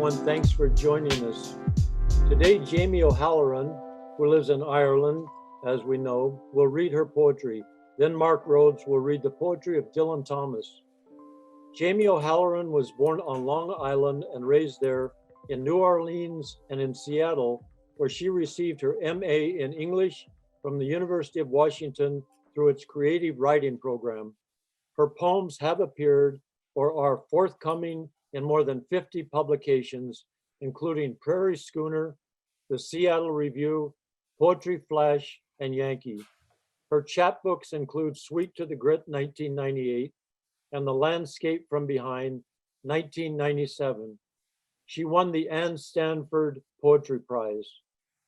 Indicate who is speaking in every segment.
Speaker 1: everyone. Thanks for joining us. Today, Jamie O'Halloran, who lives in Ireland, as we know, will read her poetry. Then Mark Rhodes will read the poetry of Dylan Thomas. Jamie O'Halloran was born on Long Island and raised there, in New Orleans and in Seattle, where she received her MA in English from the University of Washington through its creative writing program. Her poems have appeared or are forthcoming in more than 50 publications, including Prairie Schooner, the Seattle Review, Poetry Flash, and Yankee. Her chapbooks include Sweet to the Grit, 1998, and The Landscape from Behind, 1997. She won the Anne Stanford Poetry Prize.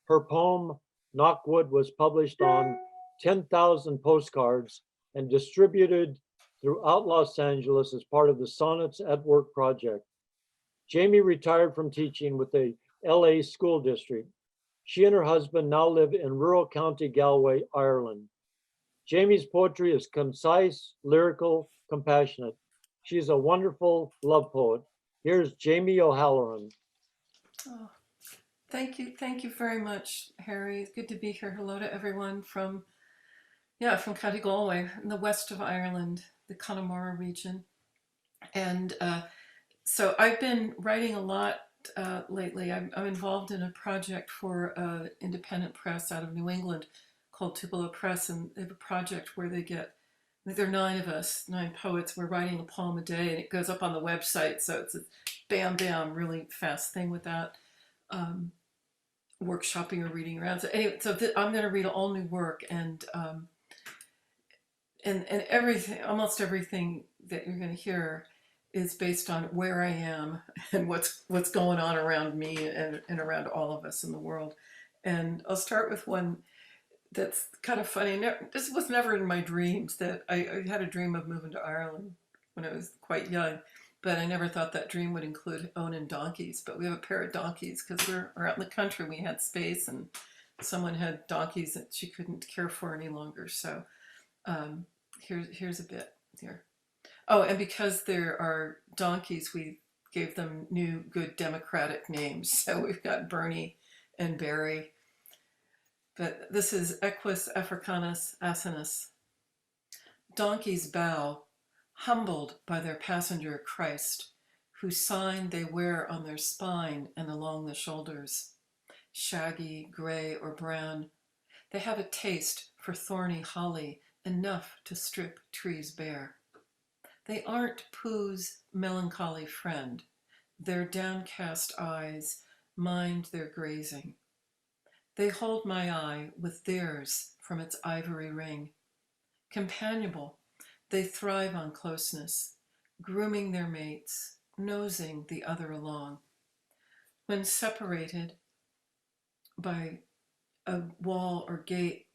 Speaker 1: Her poem, Knockwood, was published on 10,000 postcards and distributed throughout Los Angeles as part of the Sonnets at Work project. Jamie retired from teaching with the LA School District. She and her husband now live in rural County Galway, Ireland. Jamie's poetry is concise, lyrical, compassionate. She is a wonderful love poet. Here's Jamie O'Halloran.
Speaker 2: Oh, thank you very much, Harry. It's good to be here. Hello to everyone from County Galway, in the west of Ireland, the Connemara region. And so I've been writing a lot lately. I'm involved in a project for independent press out of New England called Tupelo Press, and they have a project where there are 9 of us, 9 poets. We're writing a poem a day, and it goes up on the website. So it's a bam, really fast thing with that. Workshopping or reading around. So anyway, I'm going to read all new work, and everything, almost everything that you're going to hear is based on where I am and what's going on around me and around all of us in the world. And I'll start with one that's kind of funny. This was never in my dreams. That I had a dream of moving to Ireland when I was quite young, but I never thought that dream would include owning donkeys. But we have a pair of donkeys because we're out in the country. We had space, and someone had donkeys that she couldn't care for any longer. So here's a bit here. Oh, and because there are donkeys, we gave them new, good democratic names. So we've got Bernie and Barry. But this is Equus Africanus Asinus. Donkeys bow, humbled by their passenger Christ, whose sign they wear on their spine and along the shoulders. Shaggy, gray, or brown, they have a taste for thorny holly, enough to strip trees bare. They aren't Pooh's melancholy friend. Their downcast eyes mind their grazing. They hold my eye with theirs from its ivory ring. Companionable, they thrive on closeness, grooming their mates, nosing the other along. When separated by a wall or gate,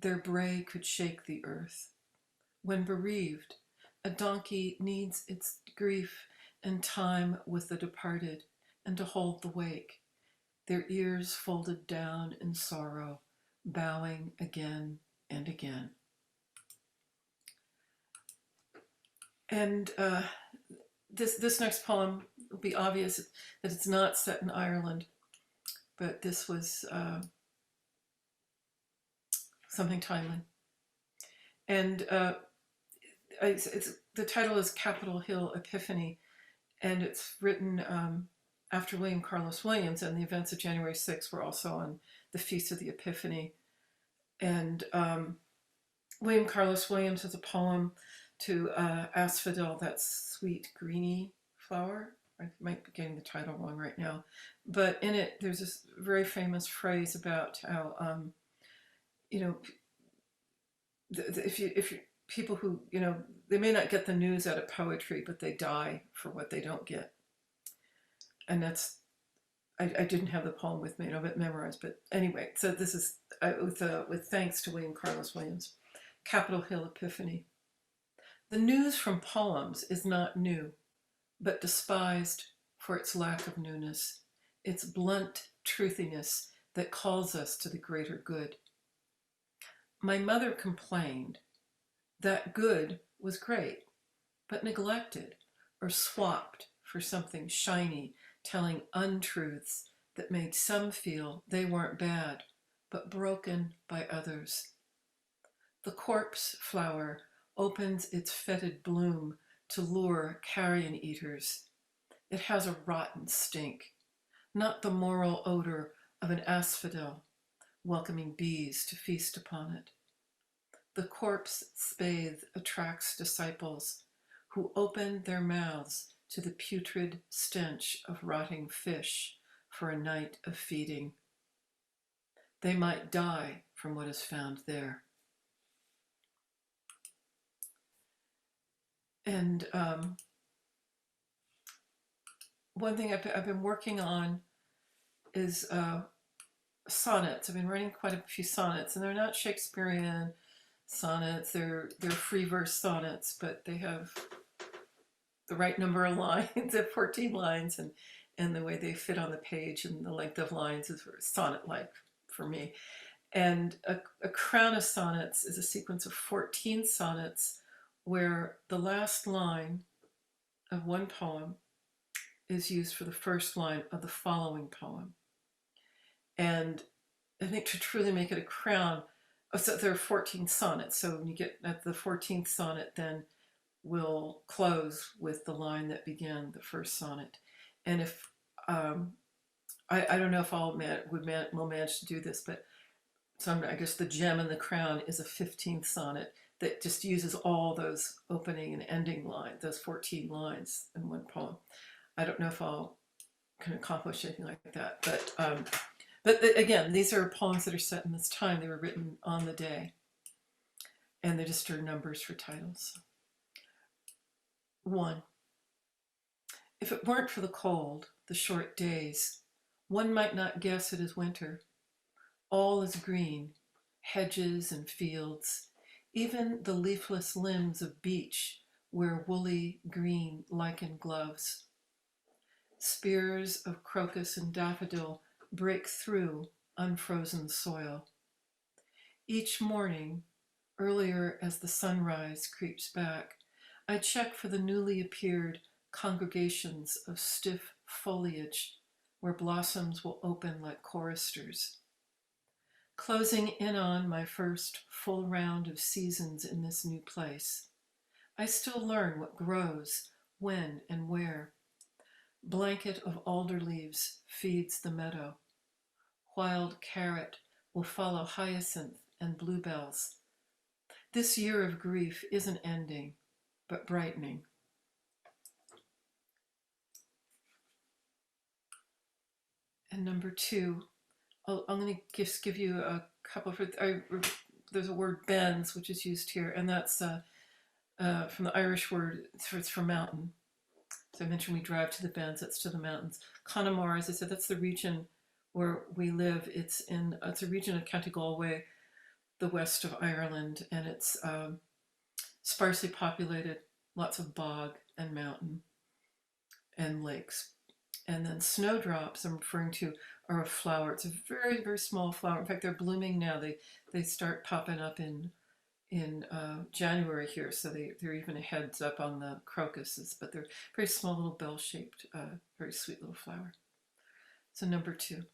Speaker 2: their bray could shake the earth. When bereaved, a donkey needs its grief and time with the departed, and to hold the wake, their ears folded down in sorrow, bowing again and again. And this next poem will be obvious that it's not set in Ireland, but this was something timely. And the title is Capitol Hill Epiphany, and it's written after William Carlos Williams, and the events of January 6th were also on the Feast of the Epiphany. And William Carlos Williams has a poem to asphodel, that sweet greeny flower. I might be getting the title wrong right now. But in it, there's this very famous phrase about how, if people who, they may not get the news out of poetry, but they die for what they don't get. And that's, I didn't have the poem with me, I don't have it memorized, but anyway, so this is with thanks to William Carlos Williams. Capitol Hill Epiphany. The news from poems is not new, but despised for its lack of newness, its blunt truthiness that calls us to the greater good. My mother complained that good was great, but neglected or swapped for something shiny telling untruths that made some feel they weren't bad, but broken by others. The corpse flower opens its fetid bloom to lure carrion eaters. It has a rotten stink, not the moral odor of an asphodel welcoming bees to feast upon it. The corpse spathe attracts disciples who open their mouths to the putrid stench of rotting fish for a night of feeding. They might die from what is found there. And one thing I've been working on is sonnets. I've been writing quite a few sonnets, and they're not Shakespearean sonnets. They're free verse sonnets, but they have the right number of lines. They have 14 lines, and the way they fit on the page and the length of lines is sonnet-like for me. And a crown of sonnets is a sequence of 14 sonnets where the last line of one poem is used for the first line of the following poem. And I think to truly make it a crown, so there are 14 sonnets. So when you get at the 14th sonnet, then we'll close with the line that began the first sonnet. And if I don't know if we'll manage to do this, but so I guess the gem in the crown is a 15th sonnet that just uses all those opening and ending lines, those 14 lines in one poem. I don't know if can accomplish anything like that, but again, these are poems that are set in this time. They were written on the day, and they just are numbers for titles. 1. If it weren't for the cold, the short days, one might not guess it is winter. All is green, hedges and fields, even the leafless limbs of beech wear woolly green lichen gloves. Spears of crocus and daffodil break through unfrozen soil. Each morning, earlier as the sunrise creeps back, I check for the newly appeared congregations of stiff foliage where blossoms will open like choristers. Closing in on my first full round of seasons in this new place, I still learn what grows, when and where. Blanket of alder leaves feeds the meadow. Wild carrot will follow hyacinth and bluebells. This year of grief isn't ending, but brightening. And number 2, I'm going to just give you a couple of, there's a word bens, which is used here, and that's from the Irish word, it's for mountain. So I mentioned we drive to the bens, that's to the mountains. Connemara, as I said, that's the region where we live. It's a region of County Galway, the west of Ireland, and it's sparsely populated, lots of bog and mountain and lakes. And then snowdrops I'm referring to are a flower. It's a very, very small flower. In fact, they're blooming now. They start popping up in January here, so they're even a heads up on the crocuses, but they're very small, little bell-shaped, very sweet little flower. So number 2.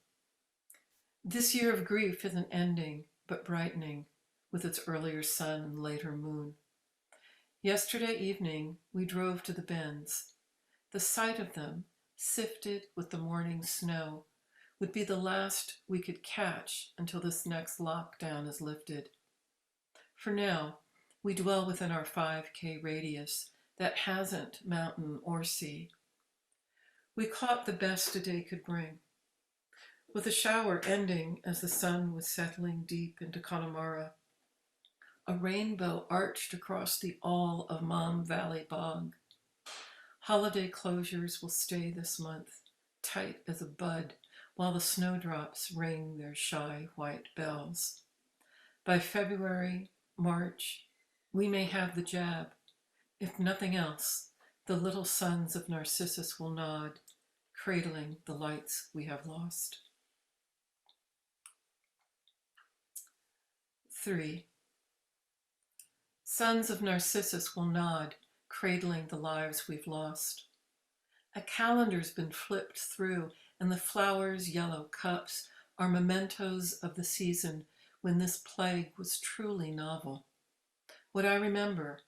Speaker 2: This year of grief isn't ending, but brightening with its earlier sun and later moon. Yesterday evening, we drove to the bens. The sight of them, sifted with the morning snow, would be the last we could catch until this next lockdown is lifted. For now, we dwell within our 5K radius that hasn't mountain or sea. We caught the best a day could bring, with a shower ending as the sun was settling deep into Connemara. A rainbow arched across the all of Mom Valley Bog. Holiday closures will stay this month, tight as a bud, while the snowdrops ring their shy white bells. By February, March, we may have the jab. If nothing else, the little sons of Narcissus will nod, cradling the lights we have lost. 3. Sons of Narcissus will nod, cradling the lives we've lost. A calendar's been flipped through, and the flowers' yellow cups are mementos of the season when this plague was truly novel. What I remember,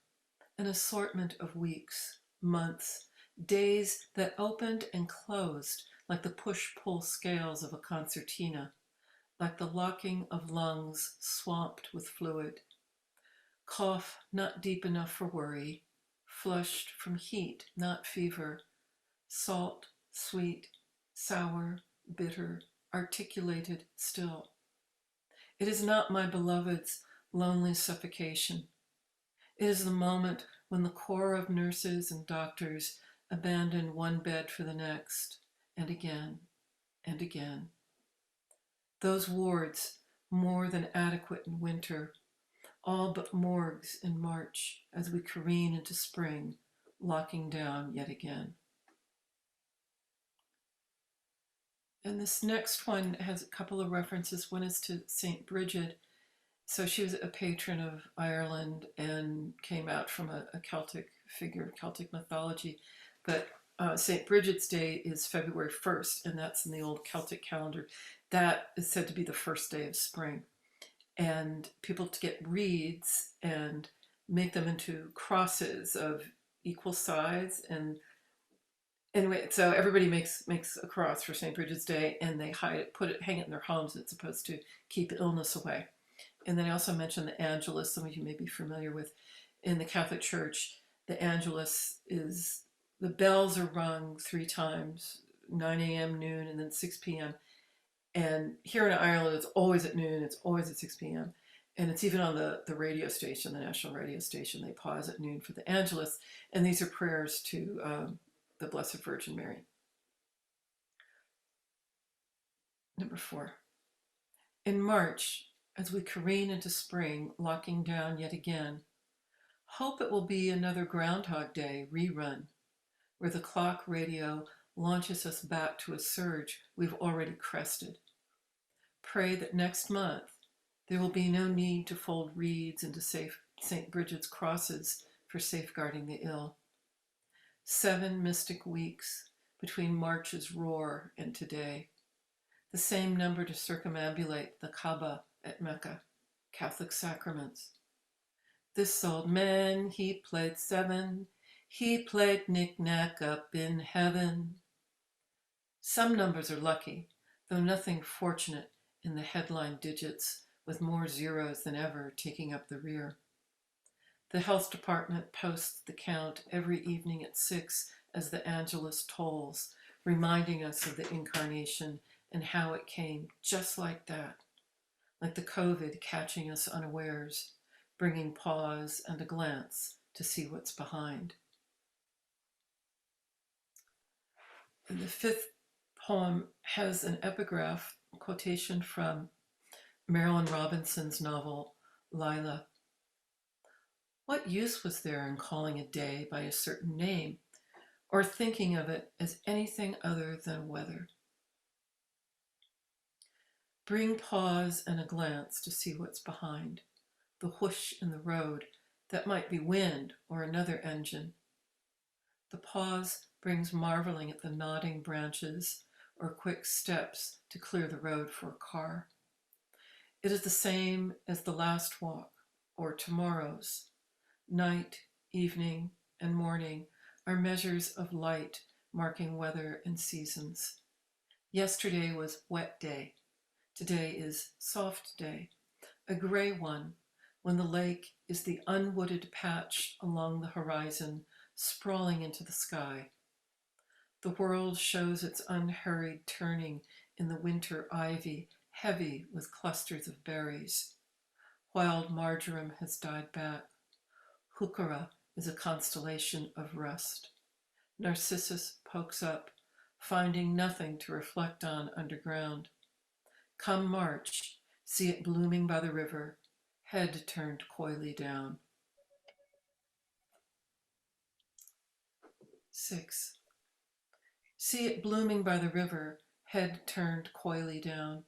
Speaker 2: an assortment of weeks, months, days that opened and closed like the push-pull scales of a concertina, like the locking of lungs swamped with fluid. Cough not deep enough for worry, flushed from heat, not fever, salt, sweet, sour, bitter, articulated still. It is not my beloved's lonely suffocation. It is the moment when the corps of nurses and doctors abandon one bed for the next, and again, and again. Those wards, more than adequate in winter, all but morgues in March as we careen into spring, locking down yet again. And this next one has a couple of references. One is to St. Bridget. So she was a patron of Ireland and came out from a Celtic figure of Celtic mythology. But St. Bridget's Day is February 1st, and that's in the old Celtic calendar. That is said to be the first day of spring. And people to get reeds and make them into crosses of equal size. And anyway, so everybody makes a cross for St. Bridget's Day, and they hang it in their homes. It's supposed to keep illness away. And then I also mentioned the Angelus, some of you may be familiar with. In the Catholic Church, the Angelus is, the bells are rung 3 times, 9 a.m., noon, and then 6 p.m. And here in Ireland, it's always at noon, it's always at 6 p.m. And it's even on the radio station, the national radio station, they pause at noon for the Angelus. And these are prayers to the Blessed Virgin Mary. Number 4. In March, as we careen into spring, locking down yet again, hope it will be another Groundhog Day rerun, where the clock radio launches us back to a surge we've already crested. Pray that next month there will be no need to fold reeds into St. Bridget's crosses for safeguarding the ill. 7 mystic weeks between March's roar and today. The same number to circumambulate the Kaaba at Mecca, Catholic sacraments. This old man, he played 7, he played knick-knack up in heaven. Some numbers are lucky, though nothing fortunate in the headline digits, with more zeros than ever taking up the rear. The health department posts the count every evening at 6 as the Angelus tolls, reminding us of the incarnation and how it came just like that, like the COVID catching us unawares, bringing pause and a glance to see what's behind. And the 5th poem has an epigraph quotation from Marilynne Robinson's novel, Lila. What use was there in calling a day by a certain name, or thinking of it as anything other than weather? Bring pause and a glance to see what's behind, the whoosh in the road that might be wind or another engine. The pause brings marveling at the nodding branches or quick steps to clear the road for a car. It is the same as the last walk or tomorrow's. Night, evening, and morning are measures of light marking weather and seasons. Yesterday was wet day. Today is soft day, a gray one, when the lake is the unwooded patch along the horizon, sprawling into the sky. The world shows its unhurried turning in the winter ivy, heavy with clusters of berries. Wild marjoram has died back. Heuchera is a constellation of rust. Narcissus pokes up, finding nothing to reflect on underground. Come March, see it blooming by the river, head turned coyly down. 6. See it blooming by the river, head turned coyly down.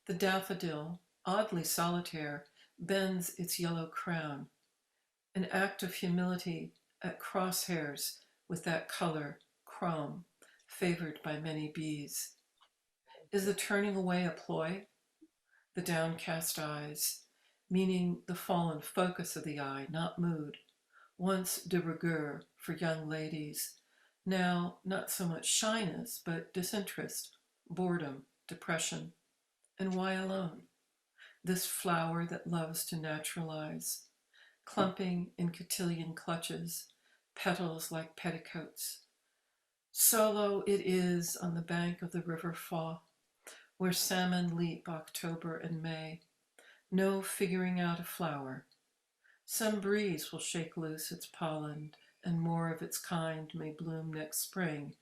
Speaker 2: The daffodil, oddly solitaire, bends its yellow crown. An act of humility at crosshairs with that color, chrome, favored by many bees. Is the turning away a ploy? The downcast eyes, meaning the fallen focus of the eye, not mood, once de rigueur for young ladies, now not so much shyness, but disinterest, boredom, depression. And why alone? This flower that loves to naturalize, clumping in cotillion clutches, petals like petticoats. Solo it is on the bank of the river Faw, where salmon leap October and May. No figuring out a flower. Some breeze will shake loose its pollen, and more of its kind may bloom next spring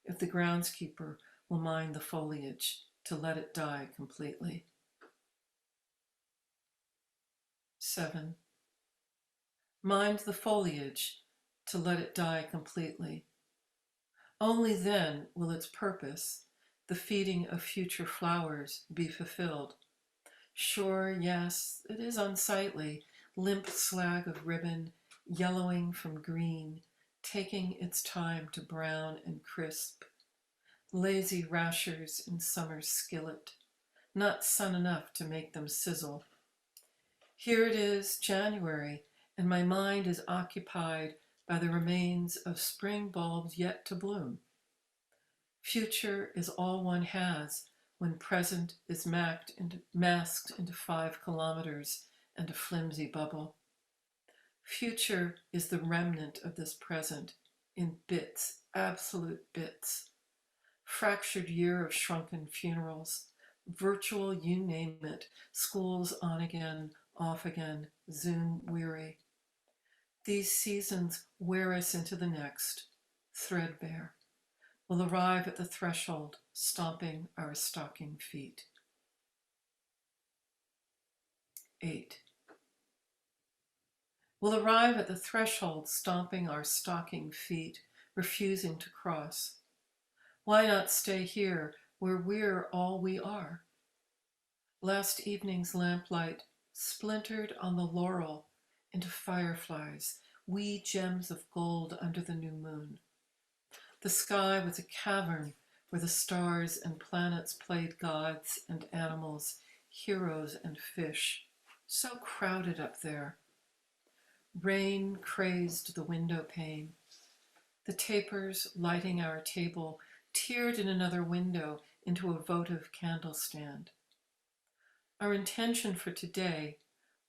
Speaker 2: if the groundskeeper will mind the foliage to let it die completely. 7. Mind the foliage to let it die completely. Only then will its purpose, the feeding of future flowers, be fulfilled. Sure, yes, it is unsightly, limp slag of ribbon, yellowing from green, taking its time to brown and crisp. Lazy rashers in summer's skillet, not sun enough to make them sizzle. Here it is, January, and my mind is occupied by the remains of spring bulbs yet to bloom. Future is all one has when present is masked into 5 kilometers and a flimsy bubble. Future is the remnant of this present in bits, absolute bits. Fractured year of shrunken funerals, virtual you name it, schools on again, off again, Zoom weary. These seasons wear us into the next, threadbare. We'll arrive at the threshold, stomping our stocking feet. 8. We'll arrive at the threshold, stomping our stocking feet, refusing to cross. Why not stay here, where we're all we are? Last evening's lamplight splintered on the laurel into fireflies, wee gems of gold under the new moon. The sky was a cavern where the stars and planets played gods and animals, heroes and fish. So crowded up there. Rain crazed the window pane. The tapers lighting our table teared in another window into a votive candle stand. Our intention for today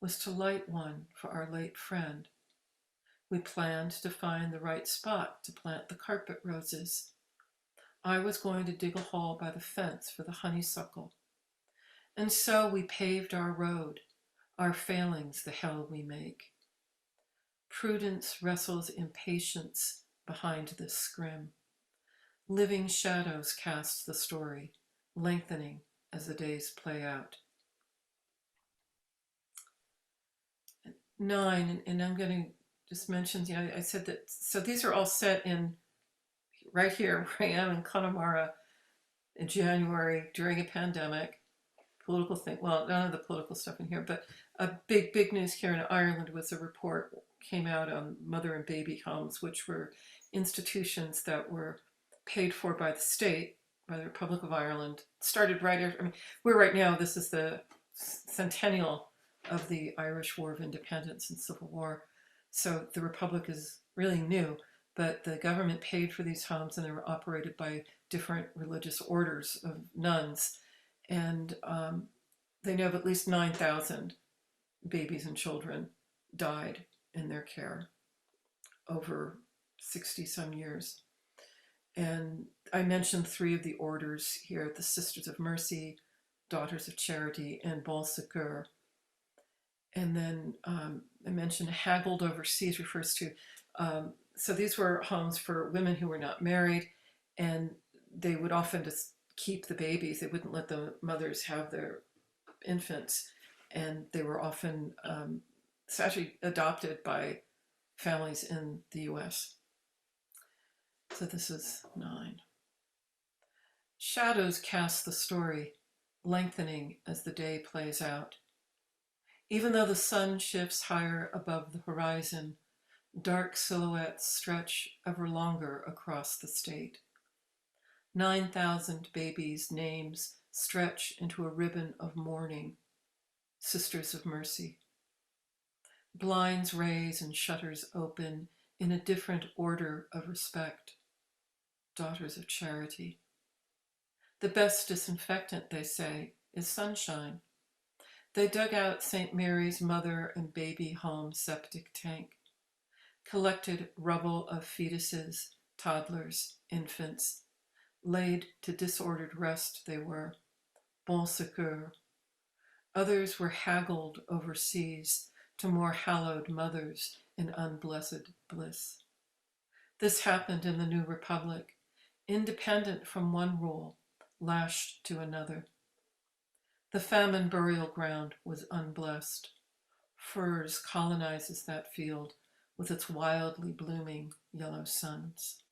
Speaker 2: was to light one for our late friend. We planned to find the right spot to plant the carpet roses. I was going to dig a hole by the fence for the honeysuckle. And so we paved our road, our failings the hell we make. Prudence wrestles impatience behind this scrim. Living shadows cast the story, lengthening as the days play out. 9, and I'm going to just mention, I said that, so these are all set in right here where I am in Connemara in January during a pandemic, political thing, well, none of the political stuff in here, but a big news here in Ireland was a report came out on mother and baby homes, which were institutions that were paid for by the state, by the Republic of Ireland. Started right after, we're right now, this is the centennial of the Irish War of Independence and Civil War. So the Republic is really new, but the government paid for these homes and they were operated by different religious orders of nuns. And they know of at least 9,000 babies and children died in their care over 60 some years. And I mentioned 3 of the orders here, the Sisters of Mercy, Daughters of Charity, and Bon Secours. And then I mentioned haggled overseas refers to, so these were homes for women who were not married, and they would often just keep the babies. They wouldn't let the mothers have their infants, and they were often actually adopted by families in the US. So this is 9. Shadows cast the story, lengthening as the day plays out. Even though the sun shifts higher above the horizon, dark silhouettes stretch ever longer across the state. 9,000 babies' names stretch into a ribbon of mourning. Sisters of Mercy. Blinds raise and shutters open in a different order of respect. Daughters of Charity. The best disinfectant, they say, is sunshine. They dug out St. Mary's mother and baby home septic tank, collected rubble of fetuses, toddlers, infants, laid to disordered rest they were, bon secours. Others were haggled overseas to more hallowed mothers in unblessed bliss. This happened in the New Republic, independent from one rule, lashed to another. The famine burial ground was unblessed. Furs colonizes that field with its wildly blooming yellow suns.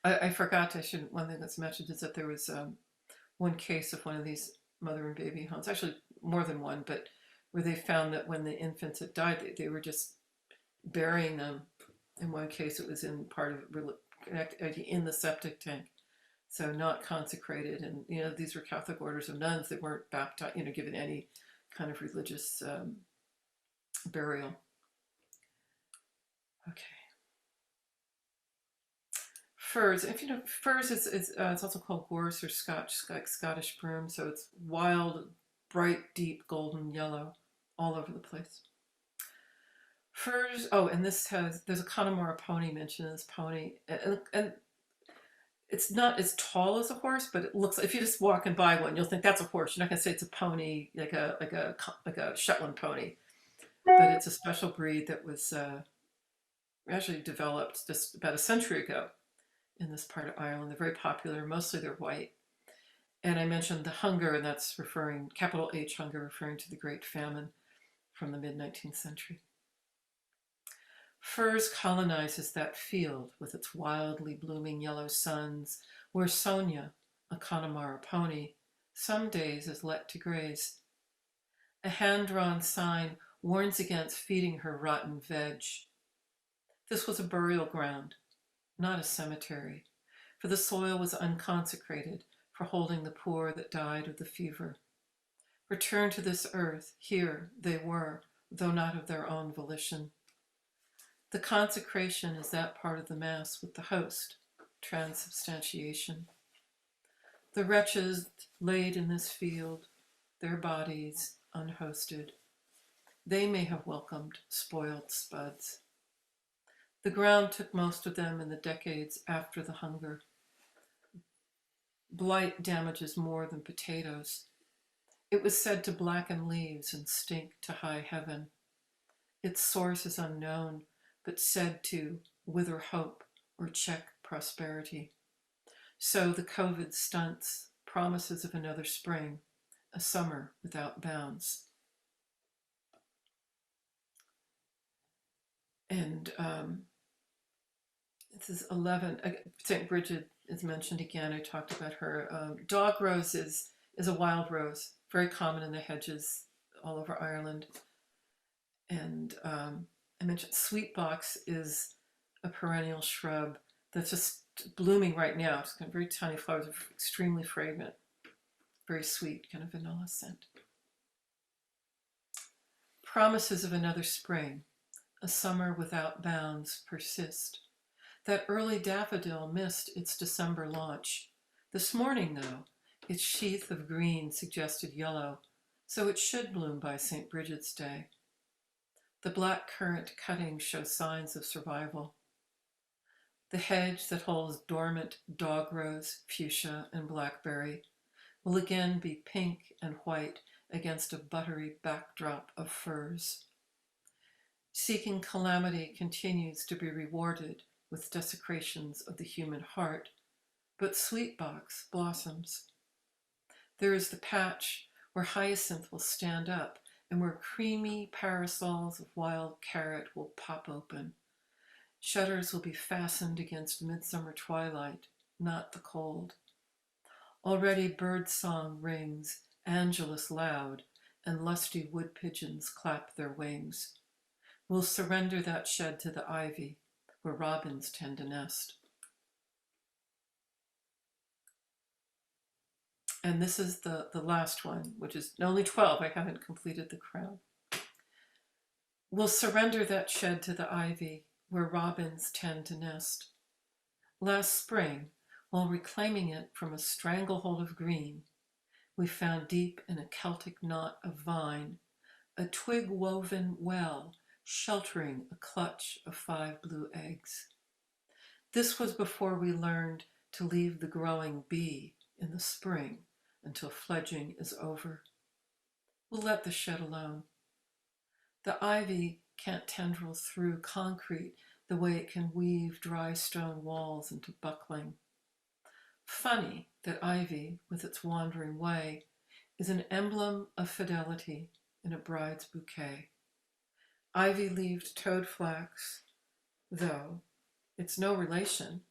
Speaker 2: I forgot one thing that's mentioned is that there was one case of one of these mother and baby homes, actually more than one, but where they found that when the infants had died, they were just burying them. In one case, it was in part of in the septic tank, so not consecrated. And these were Catholic orders of nuns that weren't baptized, given any kind of religious burial. Okay. Furs. If furs is it's also called gorse or Scottish broom. So it's wild, bright, deep golden yellow, all over the place. Furs. Oh, and there's a Connemara pony mentioned in this pony, and it's not as tall as a horse, but it looks. If you're just walking by one, you'll think that's a horse. You're not gonna say it's a pony, like a Shetland pony, but it's a special breed that was actually developed just about a century ago in this part of Ireland. They're very popular. Mostly they're white. And I mentioned the hunger, and that's capital H hunger, referring to the Great Famine from the mid-19th century. Furs colonizes that field with its wildly blooming yellow suns, where Sonia, a Connemara pony, some days is let to graze. A hand-drawn sign warns against feeding her rotten veg. This was a burial ground, not a cemetery, for the soil was unconsecrated for holding the poor that died of the fever. Returned to this earth, here they were, though not of their own volition. The consecration is that part of the Mass with the host, transubstantiation. The wretches laid in this field, their bodies unhosted. They may have welcomed spoiled spuds. The ground took most of them in the decades after the hunger. Blight damages more than potatoes. It was said to blacken leaves and stink to high heaven. Its source is unknown, but said to wither hope or check prosperity. So the COVID stunts promises of another spring, a summer without bounds. And this is 11. St. Bridget is mentioned again. I talked about her. Dog rose is a wild rose, very common in the hedges all over Ireland. And I mentioned sweetbox is a perennial shrub that's just blooming right now. It's got very tiny flowers, extremely fragrant, very sweet, kind of vanilla scent. Promises of another spring, a summer without bounds persist. That early daffodil missed its December launch. This morning, though, its sheath of green suggested yellow, so it should bloom by St. Bridget's Day. The black currant cuttings show signs of survival. The hedge that holds dormant dog rose, fuchsia, and blackberry will again be pink and white against a buttery backdrop of firs. Seeking calamity continues to be rewarded with desecrations of the human heart, but sweetbox blossoms. There is the patch where hyacinth will stand up and where creamy parasols of wild carrot will pop open. Shutters will be fastened against midsummer twilight, not the cold. Already bird song rings, Angelus loud, and lusty wood pigeons clap their wings. We'll surrender that shed to the ivy, where robins tend to nest. And this is the last one, which is only 12. I haven't completed the crown. We'll surrender that shed to the ivy where robins tend to nest. Last spring, while reclaiming it from a stranglehold of green, we found deep in a Celtic knot of vine a twig-woven well sheltering a clutch of 5 blue eggs. This was before we learned to leave the growing bee in the spring until fledging is over. We'll let the shed alone. The ivy can't tendril through concrete the way it can weave dry stone walls into buckling. Funny that ivy, with its wandering way, is an emblem of fidelity in a bride's bouquet. Ivy-leaved toadflax, though, it's no relation,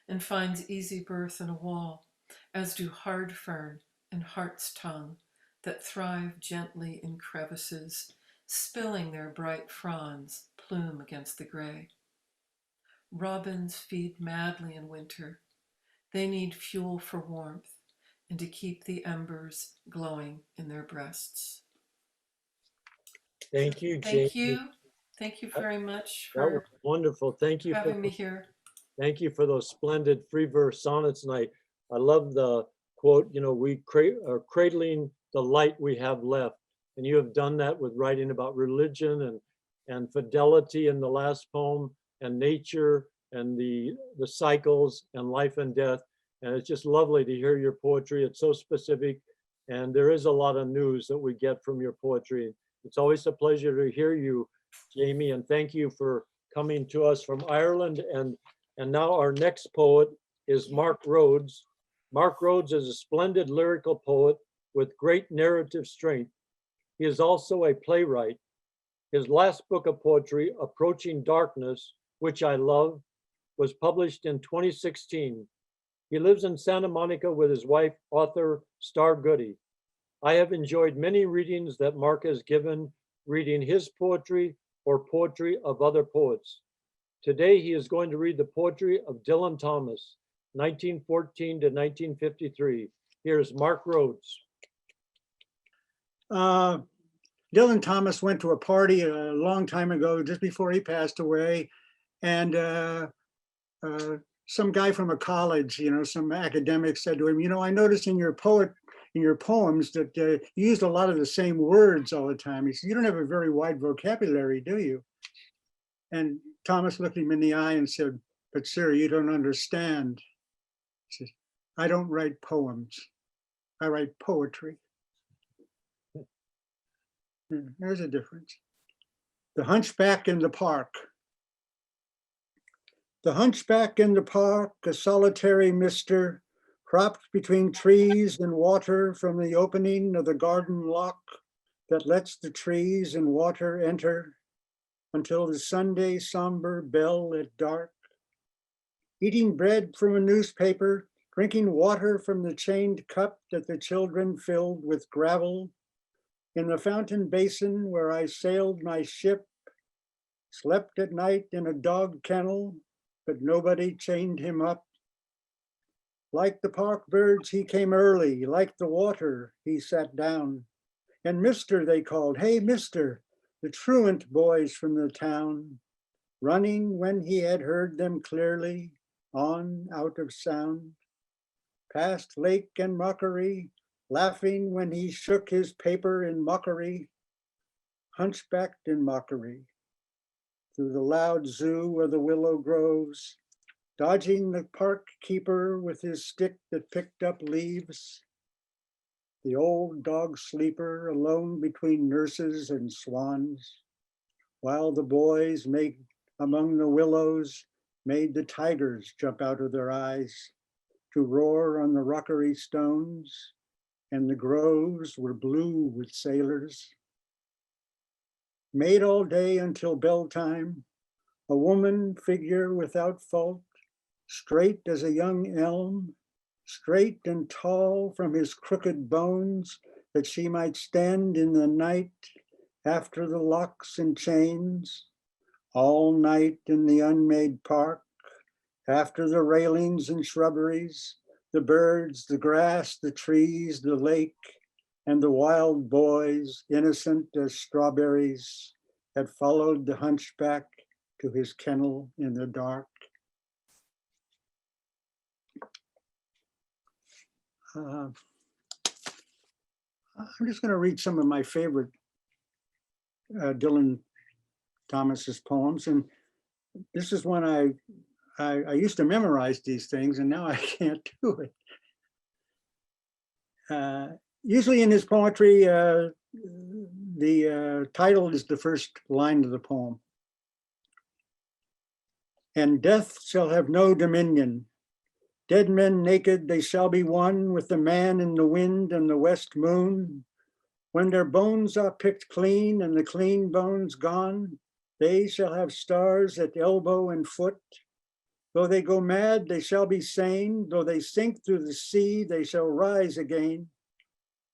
Speaker 2: and finds easy birth in a wall, as do hard fern and hart's tongue that thrive gently in crevices, spilling their bright fronds plume against the gray. Robins feed madly in winter. They need fuel for warmth and to keep the embers glowing in their breasts.
Speaker 1: Thank you, Jamie.
Speaker 2: Thank you. Thank you very much
Speaker 1: That was
Speaker 2: for
Speaker 1: wonderful. Thank you for
Speaker 2: having me here.
Speaker 1: Thank you for those splendid free verse sonnets. And I love the quote, you know, we are cradling the light we have left. And you have done that with writing about religion and fidelity in the last poem, and nature and the cycles and life and death. And it's just lovely to hear your poetry. It's so specific. And there is a lot of news that we get from your poetry. It's always a pleasure to hear you, Jamie, and thank you for coming to us from Ireland. And now our next poet is Mark Rhodes. Mark Rhodes is a splendid lyrical poet with great narrative strength. He is also a playwright. His last book of poetry, Approaching Darkness, which I love, was published in 2016. He lives in Santa Monica with his wife, author Star Goody. I have enjoyed many readings that Mark has given, reading his poetry or poetry of other poets. Today, he is going to read the poetry of Dylan Thomas, 1914 to 1953. Here's Mark Rhodes.
Speaker 3: Dylan Thomas went to a party a long time ago, just before he passed away, and some guy from a college, you know, some academic said to him, you know, I noticed in your poems that you used a lot of the same words all the time. He said, you don't have a very wide vocabulary, do you? And Thomas looked him in the eye and said, but sir, you don't understand. He said, I don't write poems, I write poetry. There's a difference. The Hunchback in the Park. The hunchback in the park, a solitary mister, propped between trees and water from the opening of the garden lock that lets the trees and water enter until the Sunday somber bell at dark. Eating bread from a newspaper, drinking water from the chained cup that the children filled with gravel, in the fountain basin where I sailed my ship, slept at night in a dog kennel, but nobody chained him up. Like the park birds, he came early. Like the water, he sat down. And mister, they called, hey, mister, the truant boys from the town, running when he had heard them clearly, on out of sound. Past lake and mockery, laughing when he shook his paper in mockery, hunchbacked in mockery. Through the loud zoo of the willow groves, dodging the park keeper with his stick that picked up leaves, the old dog sleeper alone between nurses and swans, while the boys among the willows made the tigers jump out of their eyes to roar on the rockery stones, and the groves were blue with sailors. Made all day until bell time, a woman figure without fault, straight as a young elm, straight and tall from his crooked bones, that she might stand in the night after the locks and chains, all night in the unmade park, after the railings and shrubberies, the birds, the grass, the trees, the lake, and the wild boys, innocent as strawberries, had followed the hunchback to his kennel in the dark. I'm just going to read some of my favorite Dylan Thomas's poems, and this is one I used to memorize these things, and now I can't do it. Usually in his poetry, the title is the first line of the poem. And death shall have no dominion. Dead men naked, they shall be one with the man in the wind and the west moon. When their bones are picked clean and the clean bones gone, they shall have stars at elbow and foot. Though they go mad, they shall be sane. Though they sink through the sea, they shall rise again.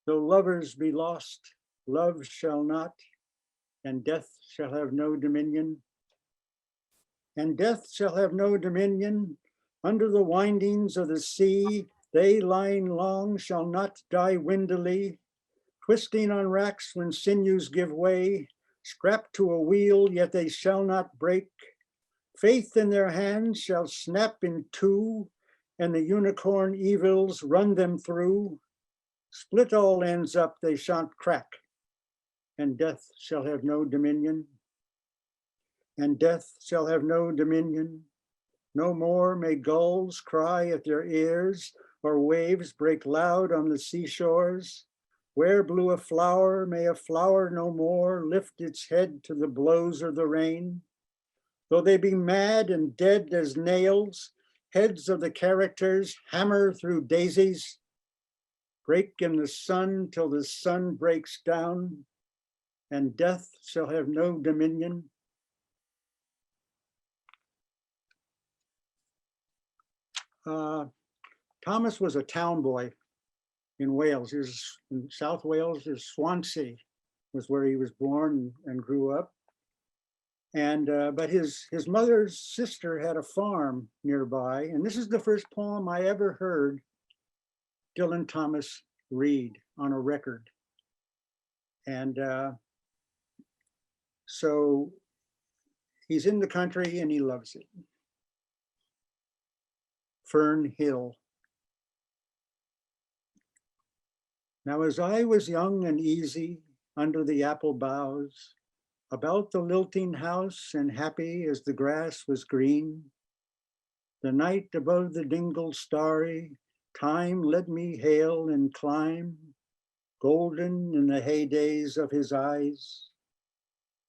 Speaker 3: Though lovers be lost, love shall not, and death shall have no dominion. And death shall have no dominion. Under the windings of the sea, they lying long shall not die windily, twisting on racks when sinews give way, strapped to a wheel, yet they shall not break. Faith in their hands shall snap in two, and the unicorn evils run them through. Split all ends up, they shan't crack, and death shall have no dominion. And death shall have no dominion. No more may gulls cry at their ears, or waves break loud on the seashores. Where blew a flower, may a flower no more lift its head to the blows of the rain. Though they be mad and dead as nails, heads of the characters hammer through daisies, break in the sun till the sun breaks down, and death shall have no dominion. Thomas was a town boy in Wales. He was in South Wales. Swansea was where he was born and grew up. And but his mother's sister had a farm nearby, and this is the first poem I ever heard Dylan Thomas read on a record. And so he's in the country and he loves it. Fern Hill. Now, as I was young and easy under the apple boughs, about the lilting house and happy as the grass was green, the night above the dingle starry, time led me hail and climb, golden in the heydays of his eyes.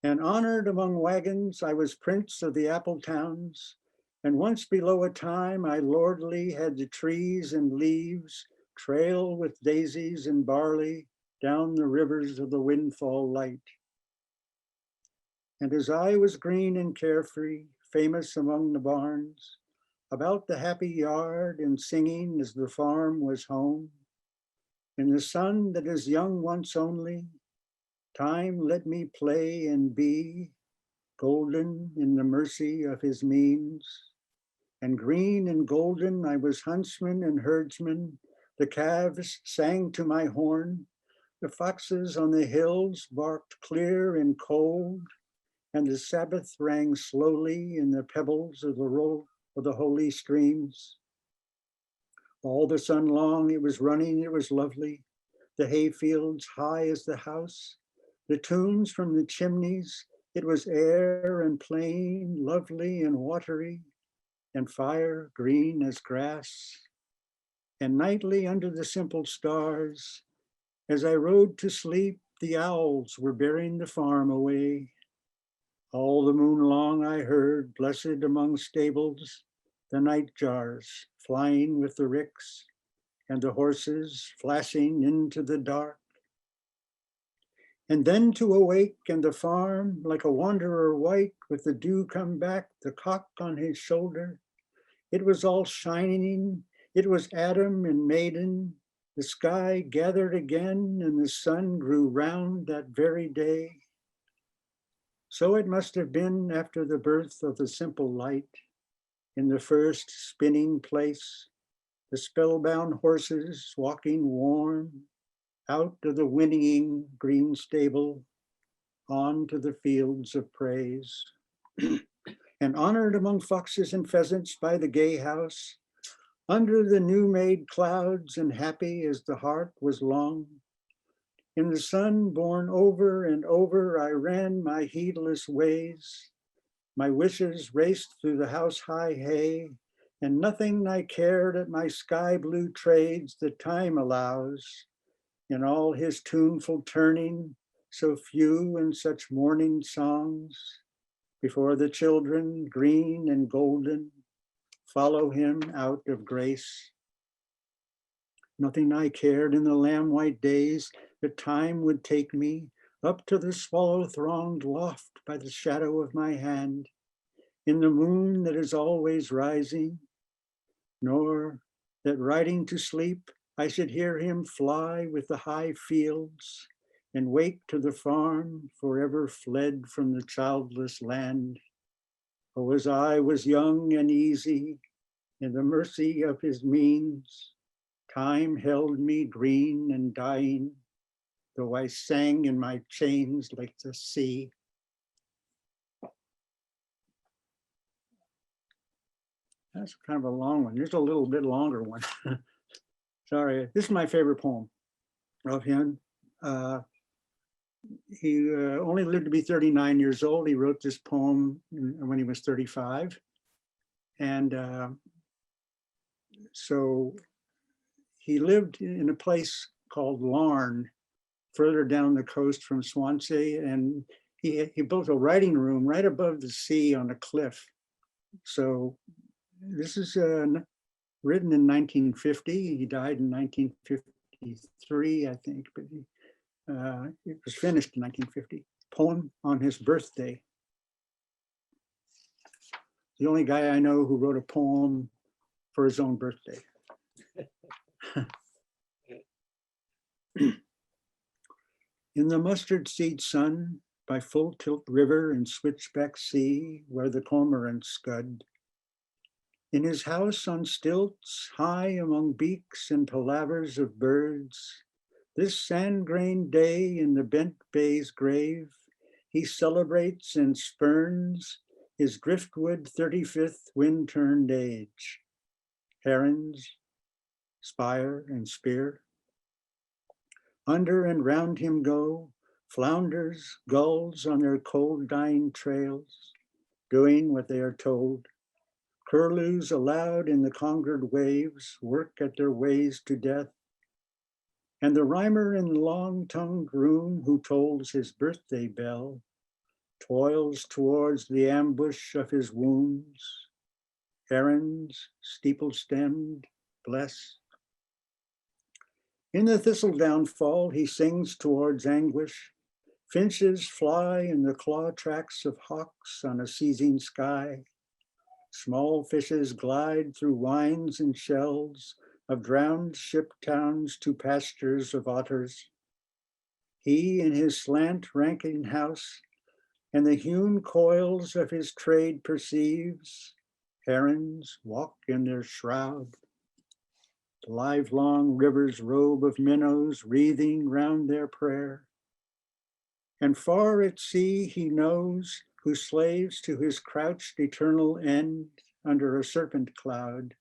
Speaker 3: And honored among wagons, I was prince of the apple towns, and once below a time I lordly had the trees and leaves trail with daisies and barley down the rivers of the windfall light. And as I was green and carefree, famous among the barns, about the happy yard and singing as the farm was home, in the sun that is young once only, time let me play and be, golden in the mercy of his means. And green and golden I was huntsman and herdsman, the calves sang to my horn, the foxes on the hills barked clear and cold, and the Sabbath rang slowly in the pebbles of the roll of the holy streams. All the sun long it was running, it was lovely, the hay fields high as the house, the tunes from the chimneys, it was air and plain, lovely and watery, and fire green as grass. And nightly under the simple stars, as I rode to sleep, the owls were bearing the farm away. All the moon long I heard, blessed among stables, the night jars flying with the ricks, and the horses flashing into the dark. And then to awake and the farm, like a wanderer white, with the dew come back, the cock on his shoulder. It was all shining, it was Adam and maiden. The sky gathered again and the sun grew round that very day. So it must have been after the birth of the simple light, in the first spinning place, the spellbound horses walking warm out of the whinnying green stable on to the fields of praise. And honored among foxes and pheasants by the gay house, under the new-made clouds and happy as the heart was long. In the sun born over and over, I ran my heedless ways. My wishes raced through the house-high hay, and nothing I cared at my sky-blue trades that time allows. In all his tuneful turning, so few and such morning songs, before the children, green and golden, follow him out of grace. Nothing I cared in the lamb-white days that time would take me up to the swallow-thronged loft by the shadow of my hand, in the moon that is always rising, nor that riding to sleep, I should hear him fly with the high fields and wake to the farm forever fled from the childless land. Oh, as I was young and easy in the mercy of his means, time held me green and dying, though I sang in my chains like the sea. That's kind of a long one. There's a little bit longer one. Sorry, this is my favorite poem of him. He only lived to be 39 years old. He wrote this poem when he was 35. And so he lived in a place called Larne, further down the coast from Swansea. And he built a writing room right above the sea on a cliff. So this is written in 1950. He died in 1953, I think, but it was finished in 1950. Poem on his birthday. The only guy I know who wrote a poem for his own birthday. In the mustard seed sun, by full tilt river and switchback sea, where the cormorants scud. In his house on stilts, high among beaks and palavers of birds, this sand-grained day in the bent bay's grave, he celebrates and spurns his driftwood 35th wind-turned age. Herons, spire and spear. Under and round him go flounders, gulls on their cold dying trails, doing what they are told. Curlews aloud in the conquered waves work at their ways to death. And the rhymer in long-tongued rune who tolls his birthday bell toils towards the ambush of his wounds. Herons, steeple-stemmed, bless. In the thistledown fall, he sings towards anguish. Finches fly in the claw tracks of hawks on a seizing sky. Small fishes glide through wines and shells of drowned ship towns to pastures of otters. He in his slant ranking house and the hewn coils of his trade perceives. Herons walk in their shroud. The livelong river's robe of minnows wreathing round their prayer. And far at sea he knows who slaves to his crouched eternal end under a serpent cloud.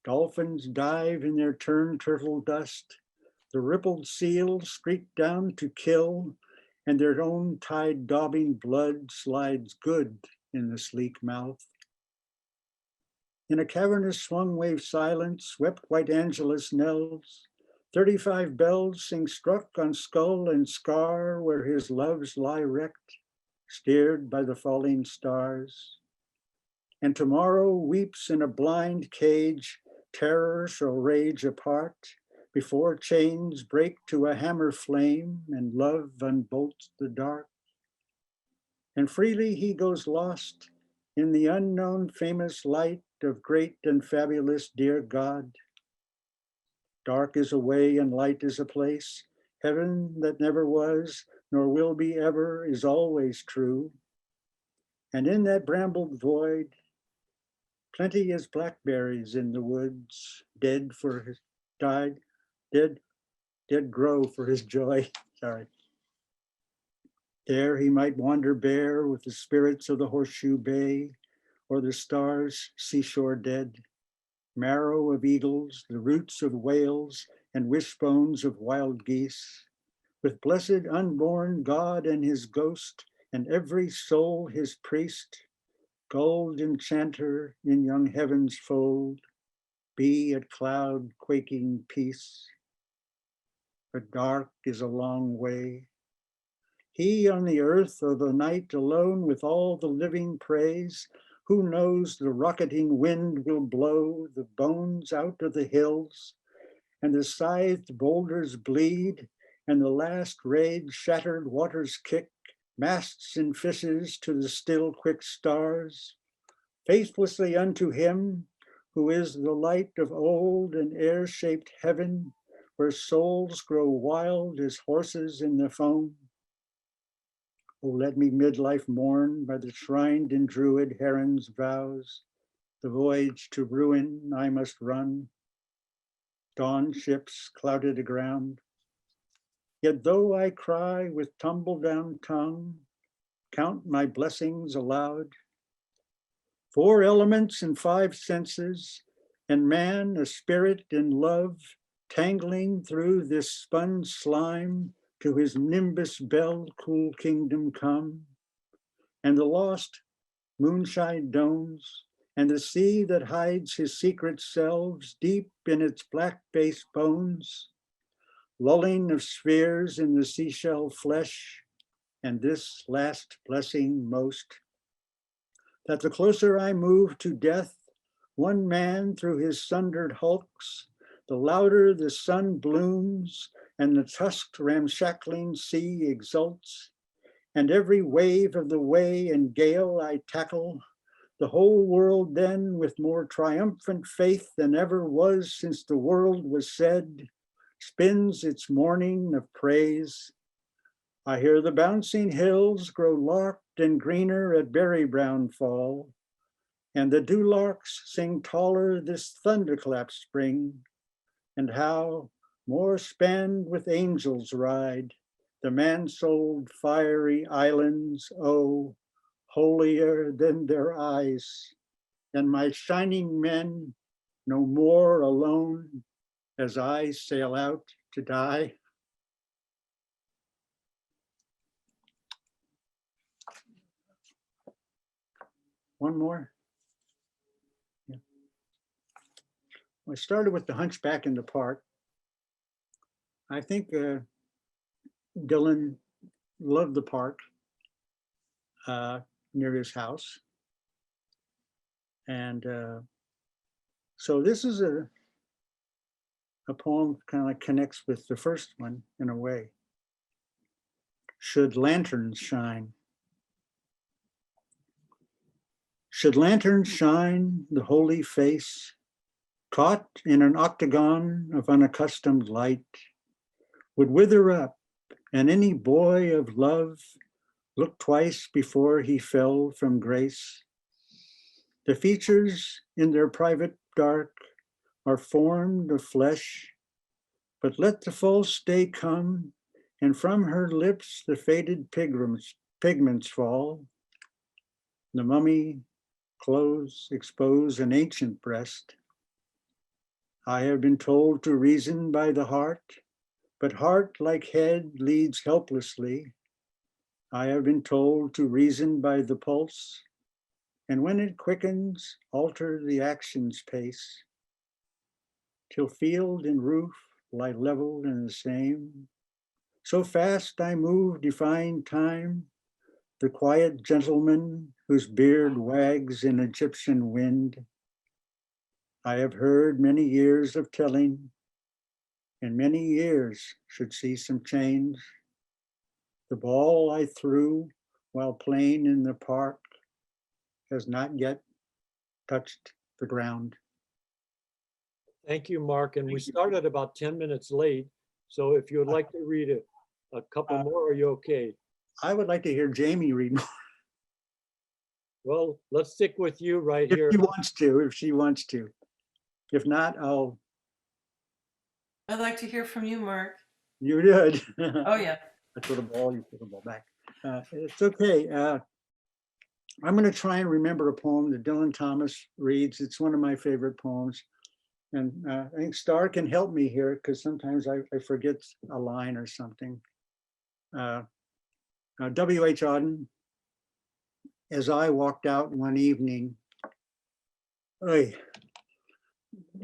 Speaker 3: Dolphins dive in their turtle dust. The rippled seals streak down to kill, and their own tide daubing blood slides good in the sleek mouth. In a cavernous swung wave silence, swept white Angelus knells. 35 bells sing struck on skull and scar where his loves lie wrecked, steered by the falling stars. And tomorrow weeps in a blind cage, terror shall rage apart, before chains break to a hammer flame and love unbolts the dark. And freely he goes lost in the unknown famous light of great and fabulous dear God. Dark is a way and light is a place. Heaven that never was, nor will be ever, is always true. And in that brambled void, Plenty as blackberries in the woods, dead for his, died, dead, dead grow for his joy. Sorry. There he might wander bare with the spirits of the horseshoe bay, or the stars seashore dead, marrow of eagles, the roots of whales, and wishbones of wild geese, with blessed unborn God and his ghost, and every soul his priest, gold enchanter in young heaven's fold, be at cloud quaking peace. But dark is a long way. He on the earth of the night alone with all the living praise, who knows the rocketing wind will blow the bones out of the hills, and the scythed boulders bleed, and the last raid shattered waters kick, masts and fishes to the still quick stars, faithlessly unto him who is the light of old and air-shaped heaven, where souls grow wild as horses in the foam. Oh, let me midlife mourn by the shrined in druid heron's vows, the voyage to ruin I must run, dawn ships clouded aground. Yet though I cry with tumble down tongue, count my blessings aloud, 4 elements and 5 senses, and man a spirit in love, tangling through this spun slime to his nimbus bell cool kingdom come, and the lost moonshine domes, and the sea that hides his secret selves deep in its black base bones, lulling of spheres in the seashell flesh, and this last blessing most, that the closer I move to death, one man through his sundered hulks, the louder the sun blooms and the tusked ramshackling sea exults, and every wave of the way and gale I tackle, the whole world then with more triumphant faith than ever was since the world was said, spins its morning of praise. I hear the bouncing hills grow larked and greener at berry brown fall, and the dewlarks sing taller this thunderclap spring, and how more spanned with angels ride the man-souled fiery islands, oh, holier than their eyes, and my shining men no more alone as I sail out to die. One more. Yeah. I started with the Hunchback in the Park. I think Dylan loved the park near his house. And so this is a poem kind of connects with the first one in a way. Should lanterns shine? Should lanterns shine the holy face, caught in an octagon of unaccustomed light, would wither up, and any boy of love look twice before he fell from grace? The features in their private dark are formed of flesh, but let the false day come, and from her lips the faded pigments fall. The mummy clothes expose an ancient breast. I have been told to reason by the heart, but heart like head leads helplessly. I have been told to reason by the pulse, and when it quickens, alter the action's pace, till field and roof lie level and the same. So fast I move, defying time, the quiet gentleman whose beard wags in Egyptian wind. I have heard many years of telling, and many years should see some change. The ball I threw while playing in the park has not yet touched the ground.
Speaker 1: Thank you, Mark. And we started about 10 minutes late. So if you would like to read a couple more, are you okay?
Speaker 3: I would like to hear Jamie read more.
Speaker 1: Well, let's stick with you right
Speaker 3: If
Speaker 1: here.
Speaker 3: she wants to, if she wants to. If not,
Speaker 2: I'd like to hear from you, Mark.
Speaker 3: you did.
Speaker 2: Oh, yeah.
Speaker 3: I throw the ball, you throw the ball back. It's okay. I'm going to try and remember a poem that Dylan Thomas reads. It's one of my favorite poems. And I think Star can help me here because sometimes I forget a line or something. W.H. Auden, as I walked out one evening,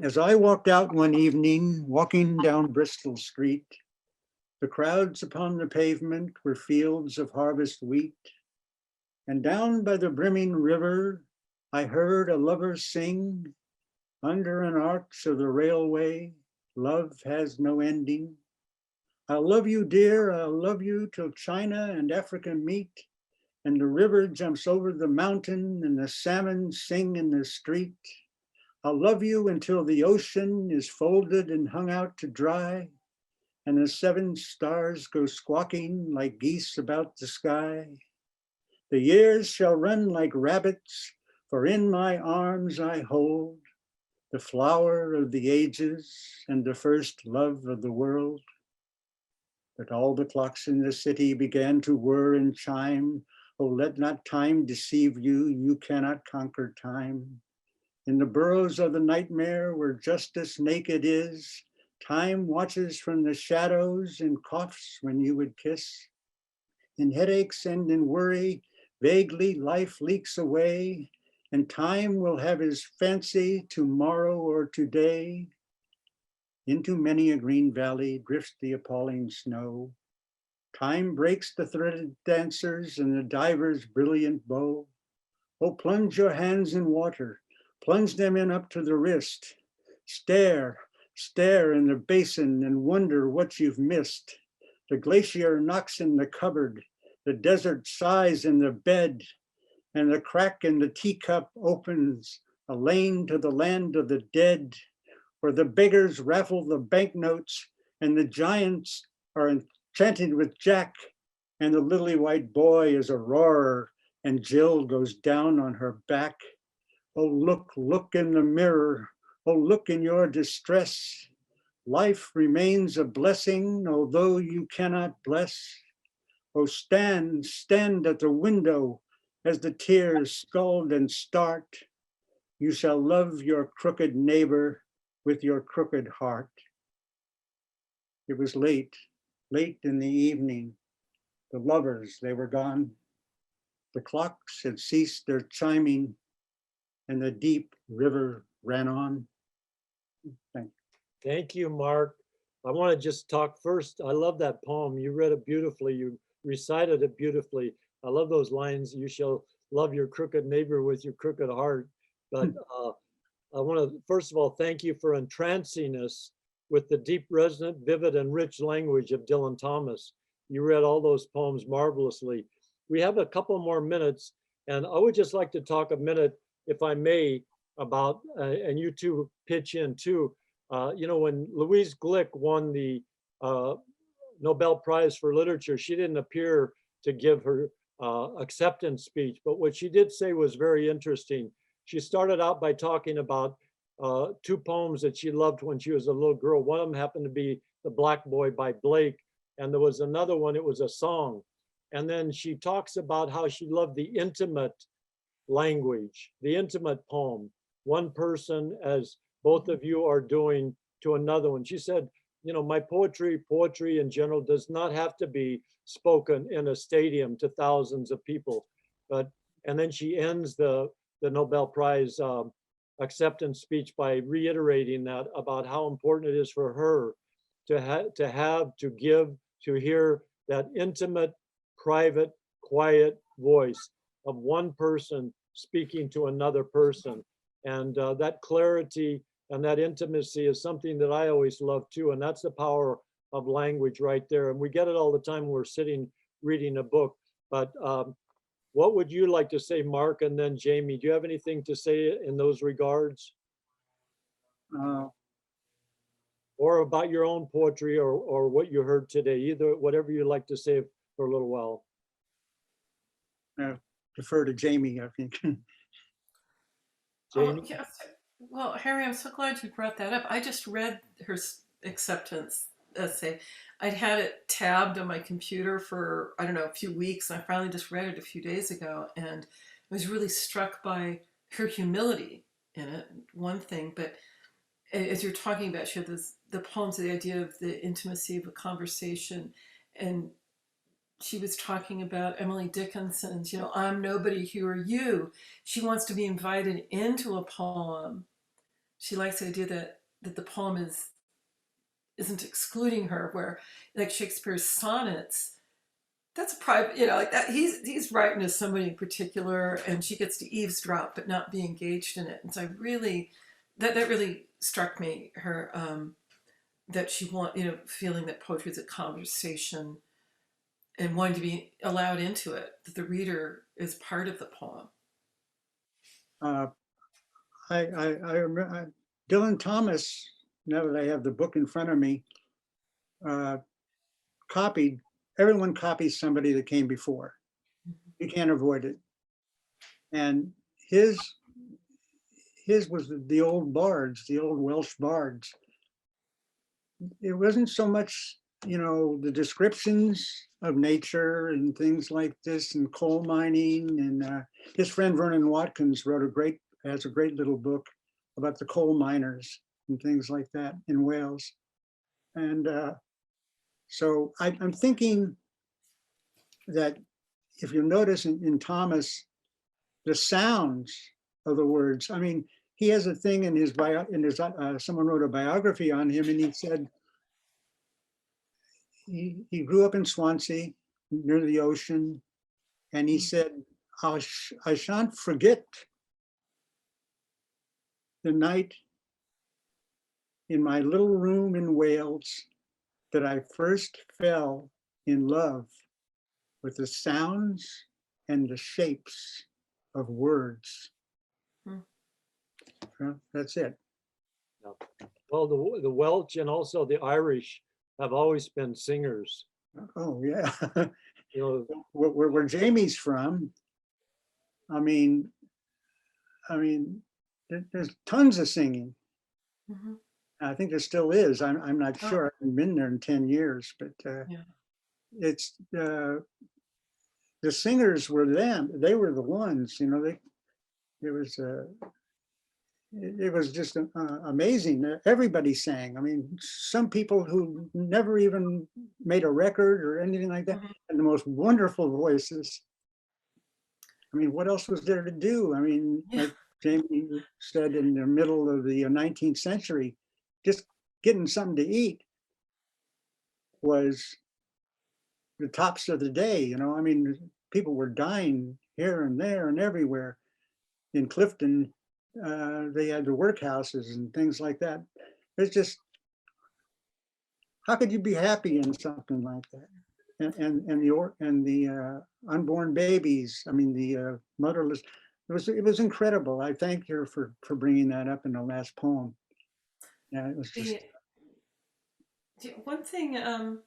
Speaker 3: as I walked out one evening, walking down Bristol Street, the crowds upon the pavement were fields of harvest wheat. And down by the brimming river, I heard a lover sing, under an arch of the railway, love has no ending. I'll love you, dear, I'll love you till China and Africa meet, and the river jumps over the mountain and the salmon sing in the street. I'll love you until the ocean is folded and hung out to dry, and the 7 stars go squawking like geese about the sky. The years shall run like rabbits, for in my arms I hold the flower of the ages and the first love of the world. But all the clocks in the city began to whir and chime. Oh, let not time deceive you, you cannot conquer time. In the burrows of the nightmare where justice naked is, time watches from the shadows and coughs when you would kiss. In headaches and in worry, vaguely life leaks away, and time will have his fancy tomorrow or today. Into many a green valley drifts the appalling snow. Time breaks the threaded dancers and the diver's brilliant bow. Oh, plunge your hands in water, plunge them in up to the wrist. Stare, stare in the basin and wonder what you've missed. The glacier knocks in the cupboard, the desert sighs in the bed, and the crack in the teacup opens a lane to the land of the dead, where the beggars raffle the banknotes and the giants are enchanted with Jack, and the lily white boy is a roarer and Jill goes down on her back. Oh, look, look in the mirror. Oh, look in your distress. Life remains a blessing, although you cannot bless. Oh, stand, stand at the window as the tears scald and start. You shall love your crooked neighbor with your crooked heart. It was late, late in the evening. The lovers, they were gone. The clocks had ceased their chiming and the deep river ran on. Thank you.
Speaker 1: Thank you, Mark. I want to just talk first. I love that poem. You read it beautifully. You recited it beautifully. I love those lines. You shall love your crooked neighbor with your crooked heart. But I want to, first of all, thank you for entrancing us with the deep, resonant, vivid, and rich language of Dylan Thomas. You read all those poems marvelously. We have a couple more minutes, and I would just like to talk a minute, if I may, about, and you two pitch in too. You know, when Louise Glick won the Nobel Prize for Literature, she didn't appear to give her acceptance speech, but what she did say was very interesting. She started out by talking about 2 poems that she loved when she was a little girl. One of them happened to be The Black Boy by Blake, and there was another one, it was a song. And then she talks about how she loved the intimate language, the intimate poem, one person as both of you are doing to another one. She said, you know, my poetry in general does not have to be spoken in a stadium to thousands of people. But, and then she ends the Nobel Prize acceptance speech by reiterating that about how important it is for her to give, to hear that intimate, private, quiet voice of one person speaking to another person. And that clarity and that intimacy is something that I always love too. And that's the power of language right there. And we get it all the time when we're sitting reading a book. But what would you like to say, Mark, and then Jamie? Do you have anything to say in those regards? Or about your own poetry or what you heard today, either whatever you'd like to say for a little while.
Speaker 3: defer to Jamie, I think.
Speaker 2: Oh,
Speaker 1: Jamie?
Speaker 2: yes. Well, Harry, I'm so glad you brought that up. I just read her acceptance essay. I'd had it tabbed on my computer for, I don't know, a few weeks. And I finally just read it a few days ago. And I was really struck by her humility in it, one thing. But as you're talking about, she had the poems, the idea of the intimacy of a conversation. And she was talking about Emily Dickinson's, I'm nobody, who are you? She wants to be invited into a poem. She likes the idea that the poem isn't excluding her, where like Shakespeare's sonnets, that's a private, like that he's writing to somebody in particular, and she gets to eavesdrop but not be engaged in it. And so I really, that really struck me, her that she feeling that poetry is a conversation and wanting to be allowed into it, that the reader is part of the poem.
Speaker 3: I remember Dylan Thomas, now that I have the book in front of me, everyone copies somebody that came before. You can't avoid it. And his was the old bards, the old Welsh bards. It wasn't so much, the descriptions of nature and things like this, and coal mining. And his friend Vernon Watkins has a great little book about the coal miners and things like that in Wales. And so I'm thinking that if you notice in Thomas, the sounds of the words, I mean, he has a thing in his someone wrote a biography on him, and he said he grew up in Swansea near the ocean, and he said, I shan't forget the night in my little room in Wales that I first fell in love with the sounds and the shapes of words. Well, that's it.
Speaker 1: Well, the Welsh and also the Irish have always been singers.
Speaker 3: Oh, yeah.
Speaker 1: You know,
Speaker 3: Where Jamie's from, I mean, there's tons of singing.
Speaker 2: Mm-hmm.
Speaker 3: I think there still is. I'm not sure. I haven't been there in 10 years, but it's the singers were them. They were the ones. It was just amazing. Everybody sang. I mean, some people who never even made a record or anything like that, and the most wonderful voices. I mean, what else was there to do? I mean, like Jamie said, in the middle of the 19th century, just getting something to eat was the tops of the day. I mean, people were dying here and there and everywhere. In Clifton, they had the workhouses and things like that. It's just, how could you be happy in something like that? And the unborn babies. I mean, the motherless. It was incredible. I thank her for bringing that up in the last poem. Yeah, it was just.
Speaker 2: One thing, a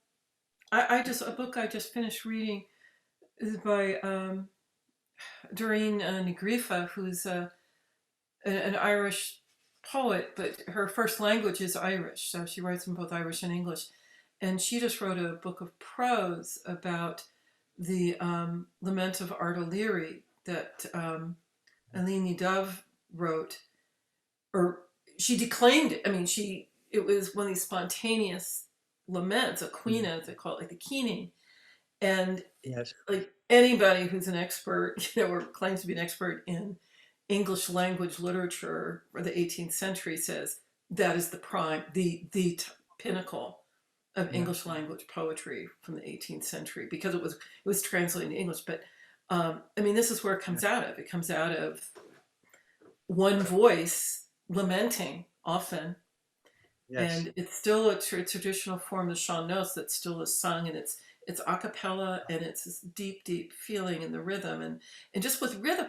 Speaker 2: book I just finished reading is by Doreen Negrifa, who's an Irish poet, but her first language is Irish, so she writes in both Irish and English. And she just wrote a book of prose about the Lament of Art O'Leary that Eleni Dove wrote, or she declaimed it. I mean, it was one of these spontaneous laments, a quina, they call it, like the keening. And
Speaker 3: Yes.
Speaker 2: Like anybody who's an expert, or claims to be an expert in English language literature or the 18th century says that is the pinnacle of English language poetry from the 18th century, because it was translated into English. But I mean, this is where it comes out of. It comes out of one voice lamenting often.
Speaker 3: Yes.
Speaker 2: And it's still a traditional form of chant noce that still is sung, and it's a cappella, and it's this deep, deep feeling in the rhythm. And just with rhythm,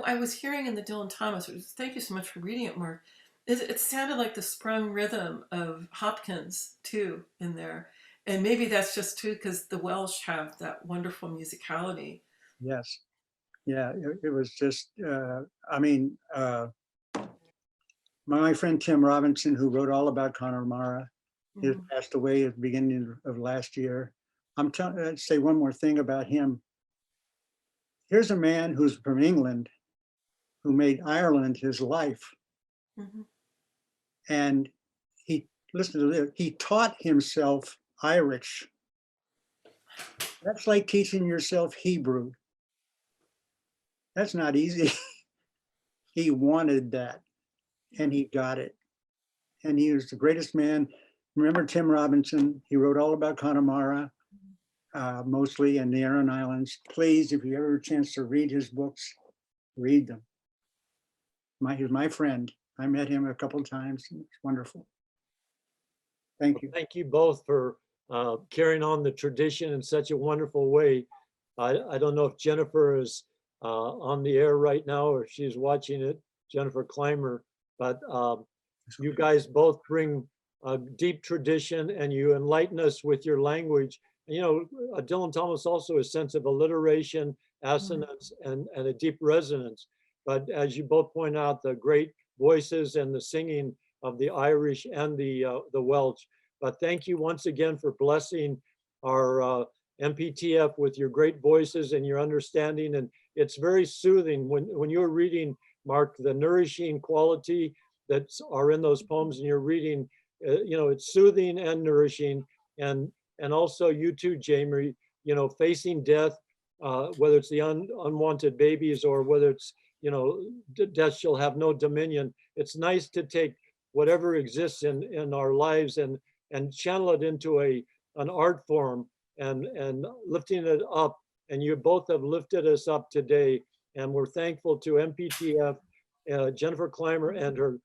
Speaker 2: I was hearing in the Dylan Thomas, thank you so much for reading it, Mark. It sounded like the sprung rhythm of Hopkins too in there. And maybe that's just too because the Welsh have that wonderful musicality.
Speaker 3: Yes. Yeah, it was just, I mean, my friend Tim Robinson, who wrote all about Connemara, he
Speaker 2: Mhm.
Speaker 3: passed away at the beginning of last year. I'd say one more thing about him. Here's a man who's from England, who made Ireland his life.
Speaker 2: Mhm.
Speaker 3: And listen to this, he taught himself Irish. That's like teaching yourself Hebrew. That's not easy. He wanted that and he got it. And he was the greatest man. Remember Tim Robinson? He wrote all about Connemara, mostly in the Aran Islands. Please, if you ever have a chance to read his books, read them. He's my friend. I met him a couple of times. It's wonderful. Thank you.
Speaker 1: Thank you both for carrying on the tradition in such a wonderful way. I don't know if Jennifer is on the air right now or if she's watching it, Jennifer Clymer, but you guys both bring a deep tradition and you enlighten us with your language. You know, Dylan Thomas also a sense of alliteration, assonance, and a deep resonance. But as you both point out, the great voices and the singing of the Irish and the Welsh. But thank you once again for blessing our MPTF with your great voices and your understanding. And it's very soothing when you're reading, Mark, the nourishing quality that are in those poems and you're reading, you know, it's soothing and nourishing. And also you too, Jamie, you know, facing death, whether it's the unwanted babies or whether it's, you know, death shall have no dominion. It's nice to take whatever exists in our lives and channel it into an art form and lifting it up. And you both have lifted us up today. And we're thankful to MPTF, Jennifer Clymer and her